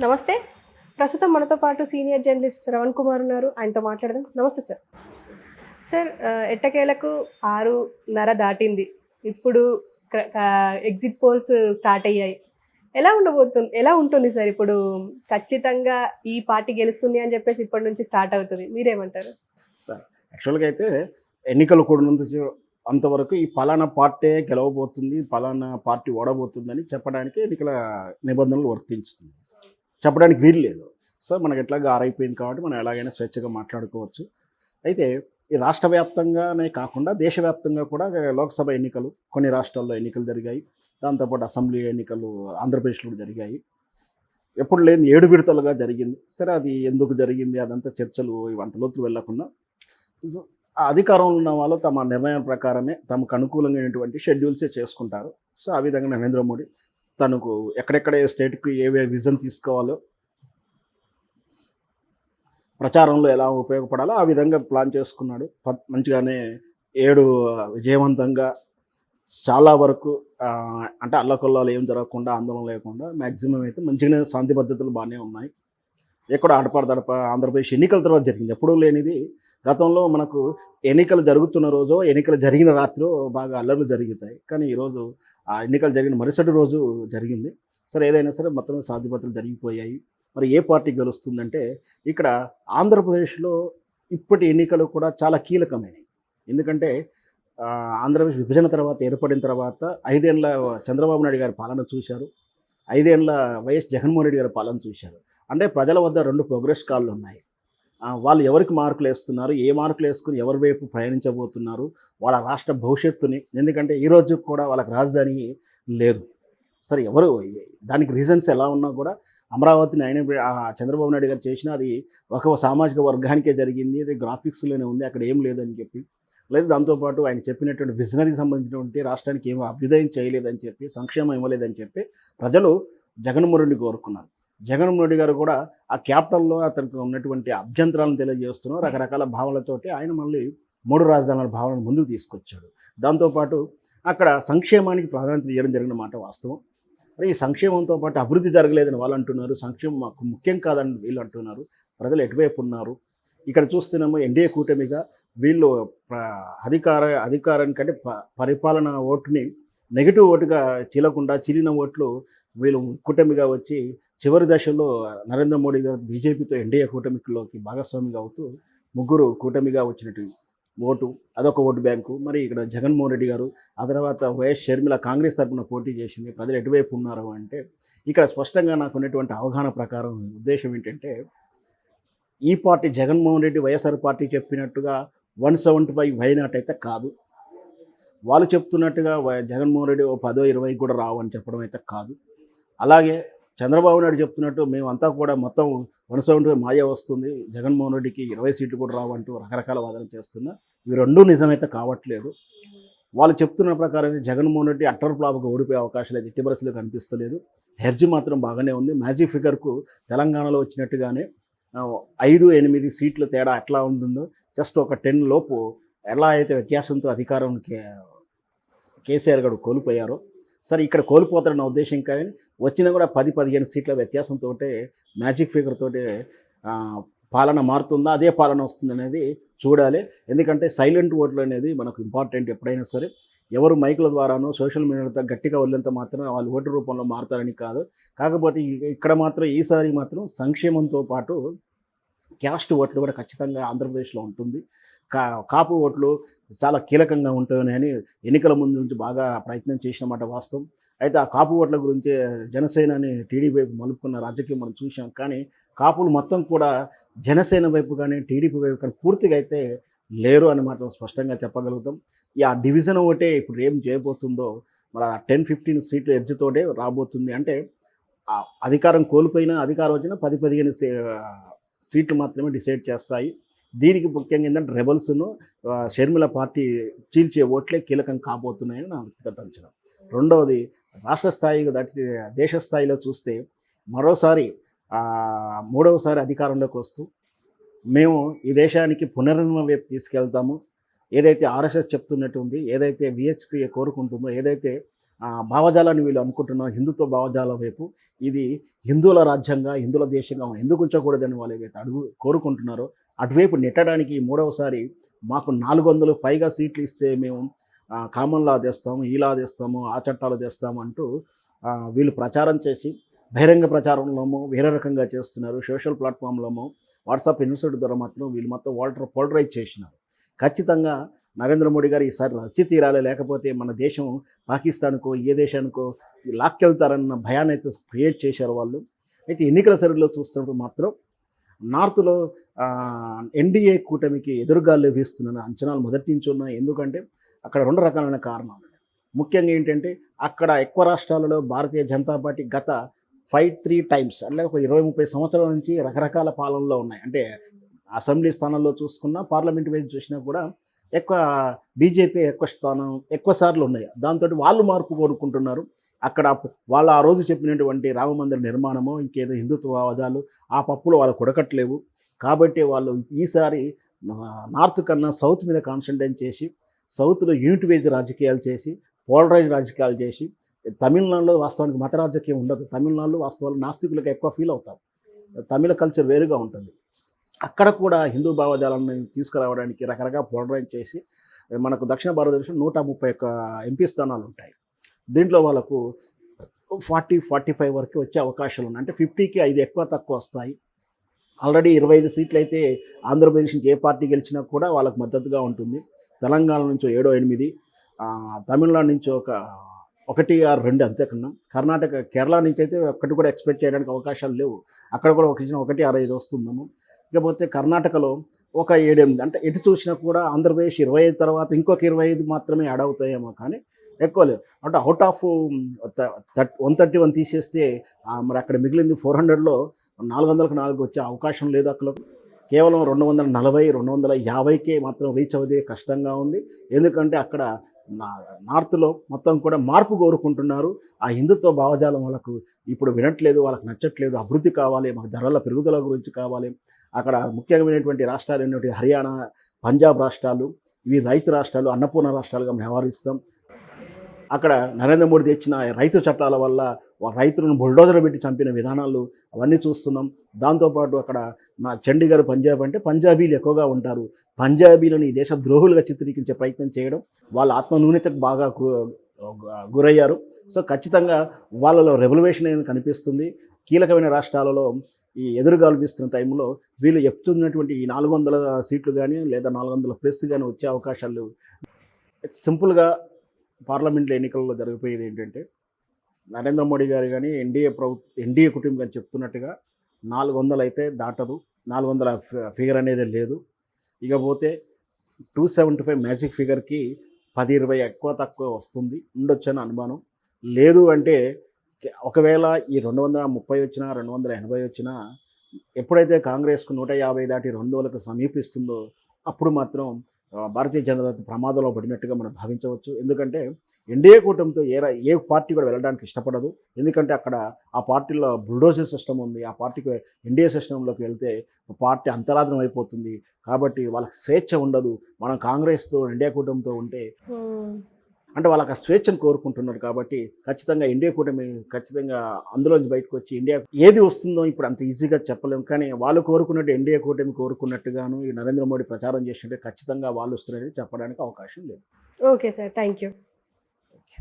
నమస్తే. ప్రస్తుతం మనతో పాటు సీనియర్ జర్నలిస్ట్ శ్రవణ్ కుమార్ ఉన్నారు. ఆయనతో మాట్లాడదాం. నమస్తే సార్. సార్ ఎట్టకేలకు 6:30 దాటింది. ఇప్పుడు ఎగ్జిట్ పోల్స్ స్టార్ట్ అయ్యాయి. ఎలా ఉంటుంది సార్ ఇప్పుడు? ఖచ్చితంగా ఈ పార్టీ గెలుస్తుంది అని చెప్పేసి ఇప్పటి నుంచి స్టార్ట్ అవుతుంది. మీరేమంటారు? సార్ యాక్చువల్‌గా అయితే ఎన్నికలు కూడినంత అంతవరకు ఈ పలానా పార్టీ గెలవబోతుంది, పలానా పార్టీ ఓడబోతుందని చెప్పడానికి ఎన్నికల నిబంధనలు వర్తించుతుంది. చెప్పడానికి వీలు లేదు. సో మనకి ఎట్లాగా ఆరైపోయింది కాబట్టి మనం ఎలాగైనా స్వేచ్ఛగా మాట్లాడుకోవచ్చు. అయితే ఈ రాష్ట్ర వ్యాప్తంగానే కాకుండా దేశవ్యాప్తంగా కూడా లోక్సభ ఎన్నికలు కొన్ని రాష్ట్రాల్లో ఎన్నికలు జరిగాయి. దాంతోపాటు అసెంబ్లీ ఎన్నికలు ఆంధ్రప్రదేశ్లో జరిగాయి. ఎప్పుడు లేని 7 విడతలుగా జరిగింది. సరే అది ఎందుకు జరిగింది అదంతా చర్చలు అంత లోతుకు వెళ్ళకుండా ఆ అధికారంలో ఉన్న వాళ్ళు తమ నిర్ణయం ప్రకారమే తమకు అనుకూలంగానటువంటి షెడ్యూల్సే చేసుకుంటారు. సో ఆ విధంగా నరేంద్ర మోడీ తనకు ఎక్కడెక్కడ స్టేట్కి ఏవే విజన్ తీసుకోవాలో ప్రచారంలో ఎలా ఉపయోగపడాలో ఆ విధంగా ప్లాన్ చేసుకున్నాడు. మంచిగానే 7 విజయవంతంగా చాలా వరకు అంటే అల్లకొల్లాలు ఏం జరగకుండా ఆందోళన లేకుండా మ్యాక్సిమం అయితే మంచిగానే శాంతి పద్ధతులు బాగానే ఉన్నాయి. ఎక్కడ ఆడపడదడప ఆంధ్రప్రదేశ్ ఎన్నికల తర్వాత జరిగింది. ఎప్పుడూ లేనిది గతంలో మనకు ఎన్నికలు జరుగుతున్న రోజు ఎన్నికలు జరిగిన రాత్రి బాగా అల్లర్లు జరుగుతాయి. కానీ ఈరోజు ఆ ఎన్నికలు జరిగిన మరుసటి రోజు జరిగింది. సరే ఏదైనా సరే మొత్తం శాంతి భద్రతలు జరిగిపోయాయి. మరి ఏ పార్టీ గెలుస్తుందంటే ఇక్కడ ఆంధ్రప్రదేశ్లో ఇప్పటి ఎన్నికలు కూడా చాలా కీలకమైనవి. ఎందుకంటే ఆంధ్రప్రదేశ్ విభజన తర్వాత ఏర్పడిన తర్వాత 5 ఏళ్ల చంద్రబాబు నాయుడు గారి పాలన చూశారు. 5 ఏళ్ల వైఎస్ జగన్మోహన్ రెడ్డి గారి పాలన చూశారు. అంటే ప్రజల వద్ద 2 ప్రోగ్రెస్ కార్డులు ఉన్నాయి. వాళ్ళు ఎవరికి మార్కులు వేస్తున్నారు, ఏ మార్కులు వేసుకుని ఎవరి వైపు ప్రయాణించబోతున్నారు, వాళ్ళ రాష్ట్ర భవిష్యత్తుని. ఎందుకంటే ఈరోజు కూడా వాళ్ళకి రాజధాని లేదు. సరే ఎవరు దానికి రీజన్స్ ఎలా ఉన్నా కూడా అమరావతిని ఆయన చంద్రబాబు నాయుడు గారు చేసినా అది ఒక సామాజిక వర్గానికే జరిగింది, అది గ్రాఫిక్స్లోనే ఉంది, అక్కడ ఏం లేదని చెప్పి, లేదు దాంతోపాటు ఆయన చెప్పినటువంటి విజనరీకి సంబంధించినటువంటి రాష్ట్రానికి ఏమో అభ్యుదయం చేయలేదని చెప్పి, సంక్షేమం ఇవ్వలేదని చెప్పి ప్రజలు జగన్మోహన్ రెడ్డి కోరుకున్నారు. జగన్మోహన్ రెడ్డి గారు కూడా ఆ క్యాపిటల్లో అతనికి ఉన్నటువంటి అభ్యంతరాలను తెలియజేస్తున్నారు. రకరకాల భావనలతోటి ఆయన మళ్ళీ 3 రాజధానుల భావనను ముందుకు తీసుకొచ్చాడు. దాంతోపాటు అక్కడ సంక్షేమానికి ప్రాధాన్యత ఇవ్వడం జరిగిన మాట వాస్తవం. మరి ఈ సంక్షేమంతో పాటు అభివృద్ధి జరగలేదని వాళ్ళు అంటున్నారు, సంక్షేమం మాకు ముఖ్యం కాదని వీళ్ళు అంటున్నారు. ప్రజలు ఎటువైపు ఉన్నారు? ఇక్కడ చూస్తున్నాము ఎన్డీఏ కూటమిగా వీళ్ళు అధికారానికంటే పరిపాలన ఓటుని నెగిటివ్ ఓటుగా చీలకుండా చీలిన ఓట్లు వీళ్ళు కూటమిగా వచ్చి చివరి దశలో నరేంద్ర మోడీ గారు బీజేపీతో ఎన్డీఏ కూటమిలోకి భాగస్వామిగా అవుతూ 3 కూటమిగా వచ్చినట్టు ఓటు అదొక ఓటు బ్యాంకు. మరి ఇక్కడ జగన్మోహన్ రెడ్డి గారు ఆ తర్వాత వైఎస్ షర్మిల కాంగ్రెస్ తరఫున పోటీ చేసింది. ప్రజలు ఎటువైపు ఉన్నారు అంటే ఇక్కడ స్పష్టంగా నాకు ఉన్నటువంటి అవగాహన ప్రకారం ఉద్దేశం ఏంటంటే ఈ పార్టీ జగన్మోహన్ రెడ్డి వైఎస్ఆర్ పార్టీ చెప్పినట్టుగా 175 వైనాట్ అయితే కాదు. వాళ్ళు చెప్తున్నట్టుగా జగన్మోహన్ రెడ్డి 10, 20 కూడా రావు అని చెప్పడం అయితే కాదు. అలాగే చంద్రబాబు నాయుడు చెప్తున్నట్టు మేమంతా కూడా మొత్తం 175 మాయ వస్తుంది, జగన్మోహన్ రెడ్డికి 20 సీట్లు కూడా రావంటూ రకరకాల వాదన చేస్తున్నా ఇవి రెండూ నిజమైతే కావట్లేదు. వాళ్ళు చెప్తున్న ప్రకారం జగన్మోహన్ రెడ్డి అట్టర్ ఫ్లాప్గా ఓడిపోయే అవకాశాలు అయితే ఎట్టి పరిస్థితుల్లో కనిపిస్తలేదు. హెర్జ్ మాత్రం బాగానే ఉంది. మ్యాజిక్ ఫిగర్కు తెలంగాణలో వచ్చినట్టుగానే 5, 8 సీట్ల తేడా ఎట్లా ఉంటుందో జస్ట్ ఒక 10 లోపు ఎలా అయితే వ్యత్యాసంతో అధికారం కేసీఆర్ గారు కోల్పోయారో సరే ఇక్కడ కోల్పోతారన్న ఉద్దేశం కానీ వచ్చినా కూడా 10, 15 సీట్ల వ్యత్యాసంతో మ్యాజిక్ ఫిగర్ తోటే పాలన మారుతుందా, అదే పాలన వస్తుంది అనేది చూడాలి. ఎందుకంటే సైలెంట్ ఓట్లు అనేది మనకు ఇంపార్టెంట్. ఎప్పుడైనా సరే ఎవరు మైకుల ద్వారానో సోషల్ మీడియాతో గట్టిగా వదిలేంత మాత్రం వాళ్ళు ఓటు రూపంలో మారుతారని కాదు. కాకపోతే ఇక్కడ మాత్రం ఈసారి మాత్రం సంక్షేమంతో పాటు క్యాస్ట్ ఓట్లు కూడా ఖచ్చితంగా ఆంధ్రప్రదేశ్లో ఉంటుంది. కాపు ఓట్లు చాలా కీలకంగా ఉంటాయని ఎన్నికల ముందు నుంచి బాగా ప్రయత్నం చేసిన మాట వాస్తవం. అయితే ఆ కాపు ఓట్ల గురించి జనసేనని టీడీపీ వైపు మలుపుకున్న రాజకీయం మనం చూసాం. కానీ కాపులు మొత్తం కూడా జనసేన వైపు కానీ టీడీపీ వైపు కానీ పూర్తిగా అయితే లేరు అని మాత్రం స్పష్టంగా చెప్పగలుగుతాం. ఆ డివిజన్ ఒకటే ఇప్పుడు ఏం చేయబోతుందో మరి 10, 15 సీట్ల ఎడ్జ్తోటే రాబోతుంది. అంటే అధికారం కోల్పోయినా అధికారం వచ్చినా 10, 15 సీట్లు మాత్రమే డిసైడ్ చేస్తాయి. దీనికి ముఖ్యంగా ఏంటంటే రెబల్స్ను షర్మిల పార్టీ చీల్చే ఓట్లే కీలకం కాబోతున్నాయని నా వ్యక్తిగత అంచనా. రెండవది రాష్ట్ర స్థాయి దాటి దేశ స్థాయిలో చూస్తే మరోసారి 3వసారి అధికారంలోకి వస్తూ మేము ఈ దేశానికి పునర్నిర్మాణం వైపు తీసుకెళ్తాము, ఏదైతే ఆర్ఎస్ఎస్ చెప్తున్నట్టు ఉంది, ఏదైతే విహెచ్పి కోరుకుంటుందో, ఏదైతే భావజాలాన్ని వీళ్ళు అనుకుంటున్న హిందుత్వ భావజాలం వైపు ఇది హిందువుల రాజ్యంగా హిందువుల దేశంగా ఎందుకు ఉంచకూడదని వాళ్ళు ఏదైతే కోరుకుంటున్నారో అటువైపు నెట్టడానికి మూడవసారి మాకు 400 పైగా సీట్లు ఇస్తే మేము కామన్ లా తెస్తాము, ఈ లా తెస్తాము, ఆ చట్టాలు తెస్తాము అంటూ వీళ్ళు ప్రచారం చేసి బహిరంగ ప్రచారంలోమో వేరే రకంగా చేస్తున్నారు. సోషల్ ప్లాట్ఫామ్లోమో వాట్సాప్ ఇన్స్టిట్యూట్ ద్వారా మాత్రం వీళ్ళు మొత్తం పోలరైజ్ చేసినారు. ఖచ్చితంగా నరేంద్ర మోడీ గారు ఈసారి వచ్చి తీరాలి, లేకపోతే మన దేశం పాకిస్తాన్కో ఏ దేశానికో లాక్కెళ్తారన్న భయాన్ని అయితే క్రియేట్ చేశారు వాళ్ళు. అయితే ఎన్నికల సరిగ్లో చూస్తున్నప్పుడు మాత్రం నార్త్లో ఎన్డీఏ కూటమికి ఎదురుగాలు లభిస్తున్న అంచనాలు మొదటి నుంచి ఉన్నాయి. ఎందుకంటే అక్కడ 2 రకాలైన కారణాలు. ముఖ్యంగా ఏంటంటే అక్కడ ఎక్కువ రాష్ట్రాలలో భారతీయ జనతా పార్టీ గత 5-3 టైమ్స్ అంటే ఒక 20-30 సంవత్సరాల నుంచి రకరకాల పాలనలో ఉన్నాయి. అంటే అసెంబ్లీ స్థానంలో చూసుకున్నా, పార్లమెంట్ వైపు చూసినా కూడా ఎక్కువ బీజేపీ ఎక్కువ సార్లు ఉన్నాయి. దాంతో వాళ్ళు మార్పు కోరుకుంటున్నారు. అక్కడ వాళ్ళు ఆ రోజు చెప్పినటువంటి రామమందిర నిర్మాణము, ఇంకేదో హిందుత్వ భావజాలు ఆ పప్పులో వాళ్ళు కొడకట్లేవు. కాబట్టి వాళ్ళు ఈసారి నార్త్ కన్నా సౌత్ మీద కాన్సన్ట్రేట్ చేసి సౌత్లో యూనిట్ వేజ్ రాజకీయాలు చేసి పోలరైజ్ రాజకీయాలు చేసి, తమిళనాడులో వాస్తవానికి మత రాజకీయం ఉండదు. తమిళనాడులో వాస్తవాలు నాస్తికులకు ఎక్కువ ఫీల్ అవుతారు. తమిళ కల్చర్ వేరుగా ఉంటుంది. అక్కడ కూడా హిందూ భావజాలాన్ని తీసుకురావడానికి రకరకాల పోలరైజ్ చేసి మనకు దక్షిణ భారతదేశం 131 ఎంపీ స్థానాలు ఉంటాయి. దీంట్లో వాళ్ళకు 40-45 వరకు వచ్చే అవకాశాలు ఉన్నాయి. అంటే 50కి 5 ఎక్కువ తక్కువ వస్తాయి. ఆల్రెడీ 25 సీట్లు అయితే ఆంధ్రప్రదేశ్ నుంచి ఏ పార్టీ గెలిచినా కూడా వాళ్ళకు మద్దతుగా ఉంటుంది. తెలంగాణ నుంచి 7-8, తమిళనాడు నుంచి ఒక 1-2 అంతేకన్నా. కేరళ నుంచి అయితే ఒక్కటి కూడా ఎక్స్పెక్ట్ చేయడానికి అవకాశాలు లేవు. అక్కడ కూడా 1-6-5 వస్తుందేమో. ఇకపోతే కర్ణాటకలో ఒక 7-8, అంటే ఎటు చూసినా కూడా ఆంధ్రప్రదేశ్ 25 తర్వాత ఇంకొక 25 మాత్రమే యాడ్ అవుతాయేమో, కానీ ఎక్కువ లేవు. అంటే అవుట్ ఆఫ్ 131 తీసేస్తే మరి అక్కడ మిగిలింది 400లో 400కు 4 వచ్చే అవకాశం లేదు. అక్కడ కేవలం 240-250కే మాత్రం రీచ్ అవ్వదే కష్టంగా ఉంది. ఎందుకంటే అక్కడ నార్త్లో మొత్తం కూడా మార్పు కోరుకుంటున్నారు. ఆ హిందుత్వ భావజాలం వాళ్ళకు ఇప్పుడు వినట్లేదు, వాళ్ళకి నచ్చట్లేదు. అభివృద్ధి కావాలి, మాకు ధరల పెరుగుదల గురించి కావాలి. అక్కడ ముఖ్యమైనటువంటి రాష్ట్రాలు ఏంటంటే హర్యానా, పంజాబ్ రాష్ట్రాలు, ఇవి రైతు రాష్ట్రాలు, అన్నపూర్ణ రాష్ట్రాలుగా వ్యవహరిస్తాం. అక్కడ నరేంద్ర మోడీ తెచ్చిన రైతు చట్టాల వల్ల రైతులను బుల్డోజర్ పెట్టి చంపిన విధానాలు అవన్నీ చూస్తున్నాం. దాంతోపాటు అక్కడ చండీగఢ్ పంజాబ్ అంటే పంజాబీలు ఎక్కువగా ఉంటారు. పంజాబీలను ఈ దేశ ద్రోహులుగా చిత్రీకరించే ప్రయత్నం చేయడం, వాళ్ళ ఆత్మన్యూనతకు బాగా గురయ్యారు. సో ఖచ్చితంగా వాళ్ళలో రెవల్యూషన్ అనేది కనిపిస్తుంది. కీలకమైన రాష్ట్రాలలో ఈ ఎదురుగాలుపిస్తున్న టైంలో వీళ్ళు చెప్తున్నటువంటి ఈ 400 సీట్లు కానీ లేదా 400+ కానీ వచ్చే అవకాశాలు లేవు. సింపుల్గా పార్లమెంట్లో ఎన్నికల్లో జరిగిపోయేది ఏంటంటే నరేంద్ర మోడీ గారు కానీ ఎన్డీఏ కుటుంబం కానీ చెప్తున్నట్టుగా 400 అయితే దాటదు. 400 ఫిగర్ అనేది లేదు. ఇకపోతే 275 మ్యాజిక్ ఫిగర్కి 10-20 ఎక్కువ తక్కువ వస్తుంది, ఉండొచ్చని అనుమానం. లేదు అంటే ఒకవేళ ఈ 230 వచ్చినా 280 వచ్చినా ఎప్పుడైతే కాంగ్రెస్కు 150 దాటి 200కు సమీపిస్తుందో అప్పుడు మాత్రం భారతీయ జనతా పార్టీ ప్రమాదంలో పడినట్టుగా మనం భావించవచ్చు. ఎందుకంటే ఎన్డీఏ కూటమితో ఏ పార్టీ కూడా వెళ్ళడానికి ఇష్టపడదు. ఎందుకంటే అక్కడ ఆ పార్టీలో బుల్డోజర్ సిస్టమ్ ఉంది. ఆ పార్టీకి ఎన్డీఏ సిస్టంలోకి వెళ్తే పార్టీ అంతరాధనం అయిపోతుంది. కాబట్టి వాళ్ళకి స్వేచ్ఛ ఉండదు. మనం కాంగ్రెస్తో ఎన్డీఏ కూటమితో ఉంటే అంటే వాళ్ళకి ఆ స్వేచ్ఛను కోరుకుంటున్నారు. కాబట్టి ఖచ్చితంగా ఎన్డీఏ కూటమి ఖచ్చితంగా అందులోంచి బయటకు వచ్చి ఇండియా ఏది వస్తుందో ఇప్పుడు అంత ఈజీగా చెప్పలేము. కానీ వాళ్ళు కోరుకున్నట్టు ఎన్డీఏ కూటమి కోరుకున్నట్టుగాను ఈ నరేంద్ర మోడీ ప్రచారం చేసినట్టు ఖచ్చితంగా వాళ్ళు వస్తున్నది చెప్పడానికి అవకాశం లేదు. Okay sir, thank you.